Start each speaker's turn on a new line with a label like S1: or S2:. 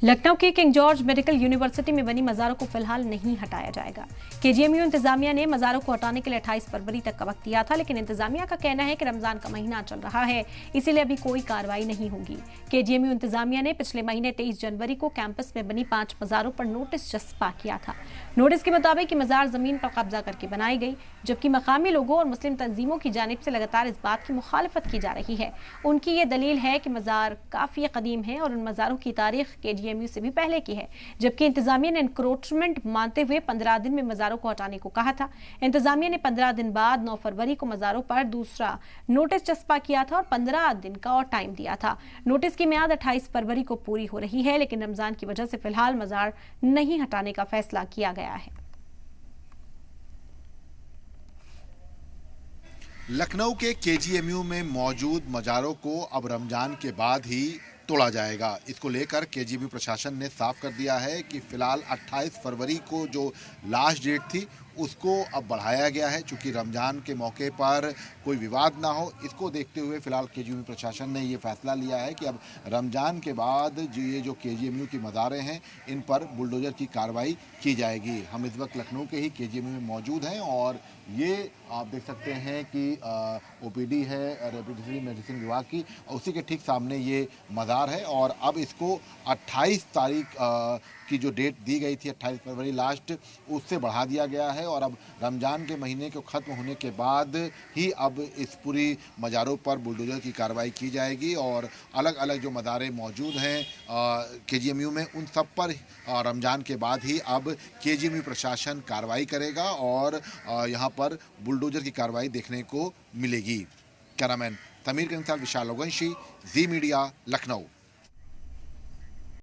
S1: लखनऊ की king George medical university में बनी मज़ारों को फिलहाल नहीं हटाया जाएगा। केजीएमयू इंतजामिया ने मज़ारों को हटाने के लिए 28 फरवरी तक का वक्त दिया था, लेकिन इंतजामिया का कहना है कि रमजान का महीना चल रहा है, इसीलिए अभी कोई कार्रवाई नहीं होगी। केजीएमयू इंतजामिया ने पिछले महीने 23 जनवरी को कैंपस में बनी 5 मज़ारों पर नोटिस चस्पा किया था। नोटिस के मुताबिक मज़ार जमीन पर कब्जा करके बनाई गई, जबकि मकामी लोगों और मुस्लिम तंजीमों की जानिब से लगातार इस बात की मुखालफत की जा रही है। उनकी ये दलील है कि मज़ार काफ़ी कदीम है और उन मज़ारों की तारीख केजीएमयू से भी पहले की है, जबकि इंतजामिया ने एनक्रोचमेंट मानते हुए 15 दिन में मज़ारों को हटाने को कहा था। इंतजामिया ने 15 दिन बाद 9 फरवरी को मज़ारों पर दूसरा नोटिस चस्पा किया था और 15 दिन का और टाइम दिया था। नोटिस की मियाद 28 फरवरी को पूरी हो रही है, लेकिन रमजान की वजह से फिलहाल मज़ार नहीं हटाने का फैसला किया गया है।
S2: लखनऊ के केजीएमयू में मौजूद मज़ारों को अब रमजान के बाद ही तोड़ा जाएगा। इसको लेकर केजीएमयू प्रशासन ने साफ कर दिया है कि फिलहाल 28 फरवरी को जो लास्ट डेट थी उसको अब बढ़ाया गया है, चूँकि रमज़ान के मौके पर कोई विवाद ना हो। इसको देखते हुए फिलहाल केजीएमयू प्रशासन ने ये फैसला लिया है कि अब रमज़ान के बाद जो केजीएमयू की मज़ारें हैं इन पर बुलडोज़र की कार्रवाई की जाएगी। हम इस वक्त लखनऊ के ही केजीएमयू में मौजूद हैं और ये आप देख सकते हैं कि ओपीडी है रेपिडेटरी मेडिसिन विभाग की, उसी के ठीक सामने ये मज़ार है और अब इसको 28 तारीख की जो डेट दी गई थी 28 फरवरी लास्ट, उससे बढ़ा दिया गया है और अब रमज़ान के महीने को ख़त्म होने के बाद ही अब इस पूरी मज़ारों पर बुलडोज़र की कार्रवाई की जाएगी और अलग अलग जो मज़ारें मौजूद हैं केजीएमयू में उन सब पर रमज़ान के बाद ही अब केजीएमयू प्रशासन कार्रवाई करेगा और यहाँ पर बुलडोज़र की कार्रवाई देखने को मिलेगी। कैमरामैन तमीर के साथ विशाल लोगंशी, जी मीडिया, लखनऊ।